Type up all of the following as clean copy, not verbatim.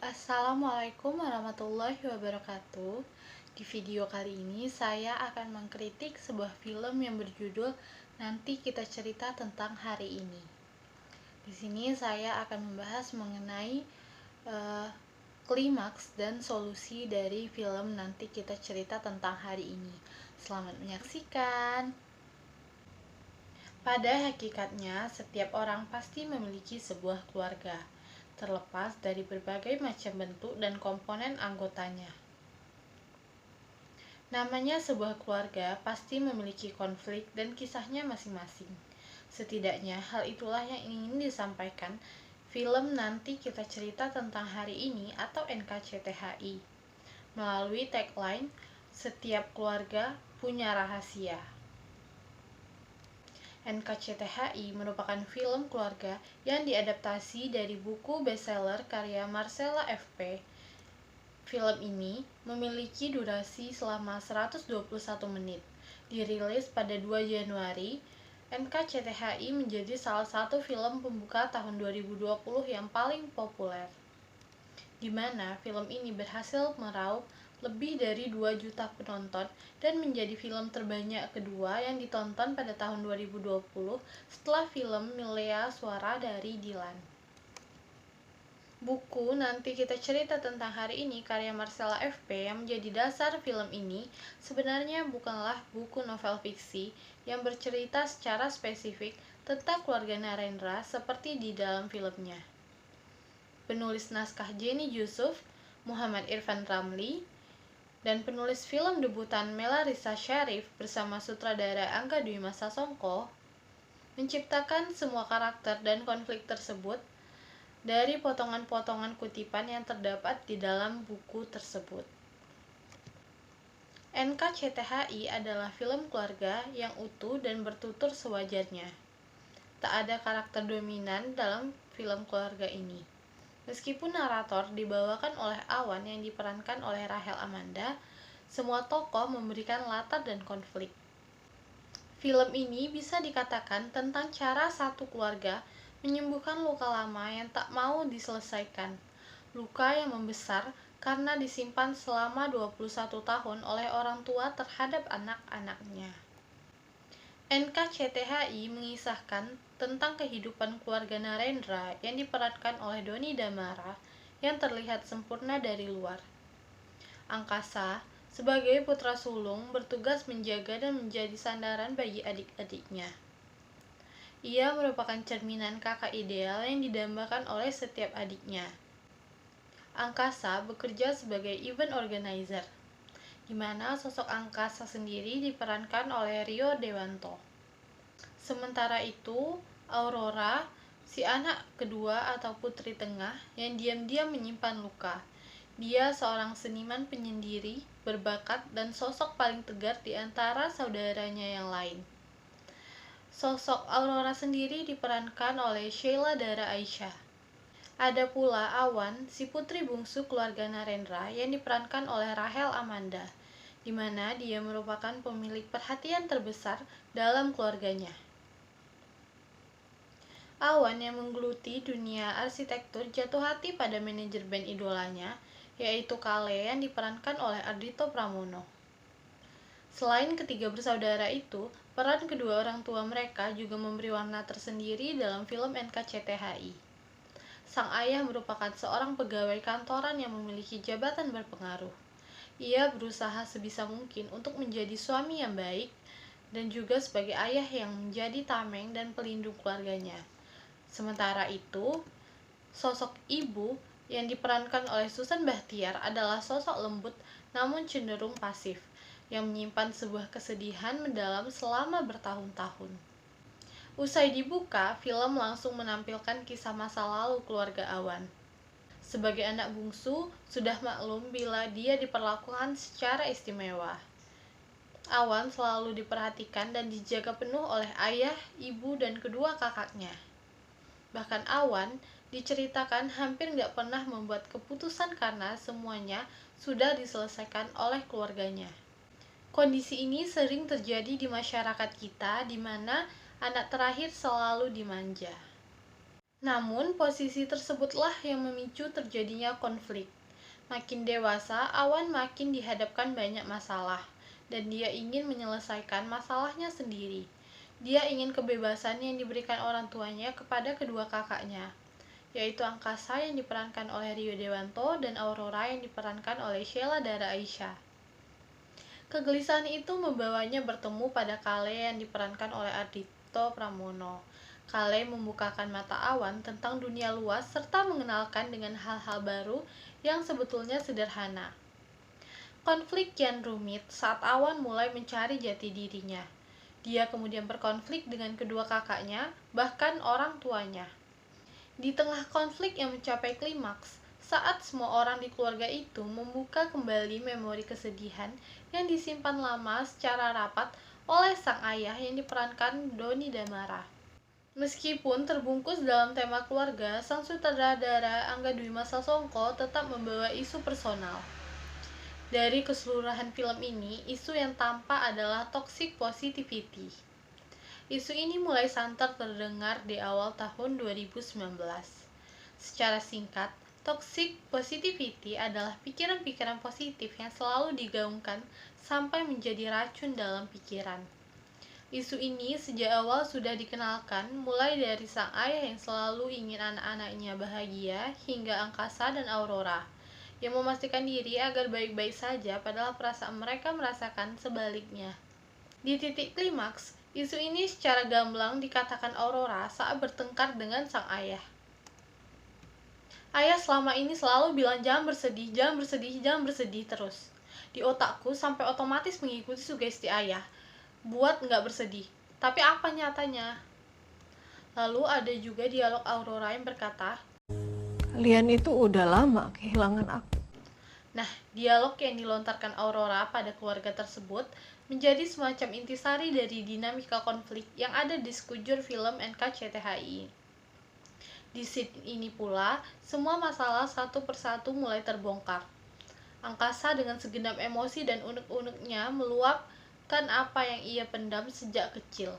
Assalamualaikum warahmatullahi wabarakatuh. Di video kali ini saya akan mengkritik sebuah film yang berjudul Nanti Kita Cerita Tentang Hari Ini. Di sini saya akan membahas mengenai klimaks dan solusi dari film Nanti Kita Cerita Tentang Hari Ini. Selamat menyaksikan. Pada hakikatnya, setiap orang pasti memiliki sebuah keluarga, terlepas dari berbagai macam bentuk dan komponen anggotanya. Namanya sebuah keluarga pasti memiliki konflik dan kisahnya masing-masing. Setidaknya hal itulah yang ingin disampaikan film Nanti Kita Cerita Tentang Hari Ini atau NKCTHI. Melalui tagline, setiap keluarga punya rahasia. NKCTHI merupakan film keluarga yang diadaptasi dari buku bestseller karya Marcella F.P. Film ini memiliki durasi selama 121 menit. Dirilis pada 2 Januari, NKCTHI menjadi salah satu film pembuka tahun 2020 yang paling populer, di mana film ini berhasil meraup lebih dari 2 juta penonton dan menjadi film terbanyak kedua yang ditonton pada tahun 2020 setelah film Milea Suara dari Dilan. Buku Nanti Kita Cerita Tentang Hari Ini karya Marcella F.P. yang menjadi dasar film ini sebenarnya bukanlah buku novel fiksi yang bercerita secara spesifik tentang keluarga Narendra seperti di dalam filmnya. Penulis naskah Jenny Yusuf, Muhammad Irfan Ramli, dan penulis film debutan Melarissa Syarif bersama sutradara Angga Dwi Masa Songko menciptakan semua karakter dan konflik tersebut dari potongan-potongan kutipan yang terdapat di dalam buku tersebut. NKCTHI adalah film keluarga yang utuh dan bertutur sewajarnya. Tak ada karakter dominan dalam film keluarga ini. Meskipun narator dibawakan oleh Awan yang diperankan oleh Rachel Amanda, semua tokoh memberikan latar dan konflik. Film ini bisa dikatakan tentang cara satu keluarga menyembuhkan luka lama yang tak mau diselesaikan. Luka yang membesar karena disimpan selama 21 tahun oleh orang tua terhadap anak-anaknya. NKCTHI mengisahkan tentang kehidupan keluarga Narendra yang diperankan oleh Doni Damara yang terlihat sempurna dari luar. Angkasa, sebagai putra sulung, bertugas menjaga dan menjadi sandaran bagi adik-adiknya. Ia merupakan cerminan kakak ideal yang didambakan oleh setiap adiknya. Angkasa bekerja sebagai event organizer, di mana sosok Angkasa sendiri diperankan oleh Rio Dewanto. Sementara itu, Aurora, si anak kedua atau putri tengah yang diam-diam menyimpan luka. Dia seorang seniman penyendiri, berbakat, dan sosok paling tegar di antara saudaranya yang lain. Sosok Aurora sendiri diperankan oleh Sheila Dara Aisyah. Ada pula Awan, si putri bungsu keluarga Narendra yang diperankan oleh Rachel Amanda, di mana dia merupakan pemilik perhatian terbesar dalam keluarganya. Awan yang menggeluti dunia arsitektur jatuh hati pada manajer band idolanya, yaitu Kale yang diperankan oleh Ardhito Pramono. Selain ketiga bersaudara itu, peran kedua orang tua mereka juga memberi warna tersendiri dalam film NKCTHI. Sang ayah merupakan seorang pegawai kantoran yang memiliki jabatan berpengaruh. Ia berusaha sebisa mungkin untuk menjadi suami yang baik dan juga sebagai ayah yang menjadi tameng dan pelindung keluarganya. Sementara itu, sosok ibu yang diperankan oleh Susan Bachtiar adalah sosok lembut namun cenderung pasif, yang menyimpan sebuah kesedihan mendalam selama bertahun-tahun. Usai dibuka, film langsung menampilkan kisah masa lalu keluarga Awan. Sebagai anak bungsu, sudah maklum bila dia diperlakukan secara istimewa. Awan selalu diperhatikan dan dijaga penuh oleh ayah, ibu, dan kedua kakaknya. Bahkan Awan diceritakan hampir nggak pernah membuat keputusan karena semuanya sudah diselesaikan oleh keluarganya. Kondisi ini sering terjadi di masyarakat kita, di mana anak terakhir selalu dimanja. Namun, posisi tersebutlah yang memicu terjadinya konflik. Makin dewasa, Awan makin dihadapkan banyak masalah, dan dia ingin menyelesaikan masalahnya sendiri. Dia ingin kebebasan yang diberikan orang tuanya kepada kedua kakaknya, yaitu Angkasa yang diperankan oleh Rio Dewanto dan Aurora yang diperankan oleh Sheila Dara Aisha. Kegelisahan itu membawanya bertemu pada Kale yang diperankan oleh Ardhito Pramono. Kale membukakan mata Awan tentang dunia luas serta mengenalkan dengan hal-hal baru yang sebetulnya sederhana. Konflik kian rumit saat Awan mulai mencari jati dirinya. Dia kemudian berkonflik dengan kedua kakaknya, bahkan orang tuanya. Di tengah konflik yang mencapai klimaks, saat semua orang di keluarga itu membuka kembali memori kesedihan yang disimpan lama secara rapat oleh sang ayah yang diperankan Doni Damara. Meskipun terbungkus dalam tema keluarga, sang sutradara Angga Dwi Masa Songko tetap membawa isu personal. Dari keseluruhan film ini, isu yang tampak adalah toxic positivity. Isu ini mulai santer terdengar di awal tahun 2019. Secara singkat, toxic positivity adalah pikiran-pikiran positif yang selalu digaungkan sampai menjadi racun dalam pikiran. Isu ini sejak awal sudah dikenalkan, mulai dari sang ayah yang selalu ingin anak-anaknya bahagia, hingga Angkasa dan Aurora, yang memastikan diri agar baik-baik saja padahal perasaan mereka merasakan sebaliknya. Di titik klimaks, isu ini secara gamblang dikatakan Aurora saat bertengkar dengan sang ayah. Ayah selama ini selalu bilang jangan bersedih, jangan bersedih, jangan bersedih terus. Di otakku sampai otomatis mengikuti sugesti ayah, buat nggak bersedih. Tapi apa nyatanya? Lalu ada juga dialog Aurora yang berkata, "Kalian itu udah lama kehilangan aku." Nah, dialog yang dilontarkan Aurora pada keluarga tersebut menjadi semacam intisari dari dinamika konflik yang ada di sekujur film NKCTHI. Di scene ini pula, semua masalah satu persatu mulai terbongkar. Angkasa dengan segenap emosi dan unek-uneknya meluapkan apa yang ia pendam sejak kecil.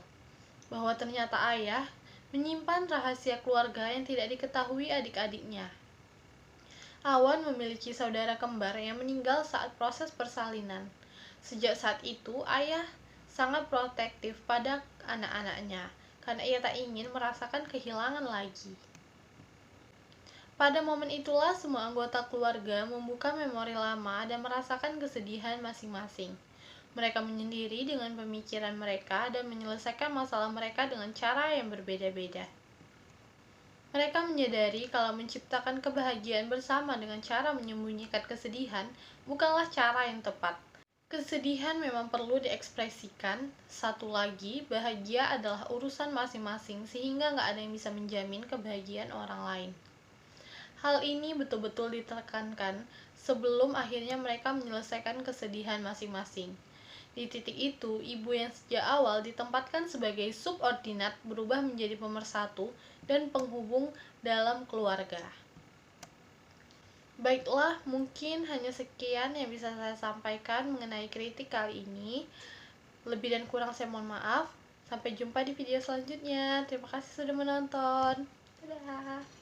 Bahwa ternyata ayah menyimpan rahasia keluarga yang tidak diketahui adik-adiknya. Awan memiliki saudara kembar yang meninggal saat proses persalinan. Sejak saat itu, ayah sangat protektif pada anak-anaknya, karena ia tak ingin merasakan kehilangan lagi. Pada momen itulah semua anggota keluarga membuka memori lama dan merasakan kesedihan masing-masing. Mereka menyendiri dengan pemikiran mereka dan menyelesaikan masalah mereka dengan cara yang berbeda-beda. Mereka menyadari kalau menciptakan kebahagiaan bersama dengan cara menyembunyikan kesedihan bukanlah cara yang tepat. Kesedihan memang perlu diekspresikan. Satu lagi, bahagia adalah urusan masing-masing sehingga nggak ada yang bisa menjamin kebahagiaan orang lain. Hal ini betul-betul ditekankan sebelum akhirnya mereka menyelesaikan kesedihan masing-masing. Di titik itu, ibu yang sejak awal ditempatkan sebagai subordinat berubah menjadi pemersatu dan penghubung dalam keluarga. Baiklah, mungkin hanya sekian yang bisa saya sampaikan mengenai kritik kali ini. Lebih dan kurang saya mohon maaf. Sampai jumpa di video selanjutnya. Terima kasih sudah menonton. Dadah.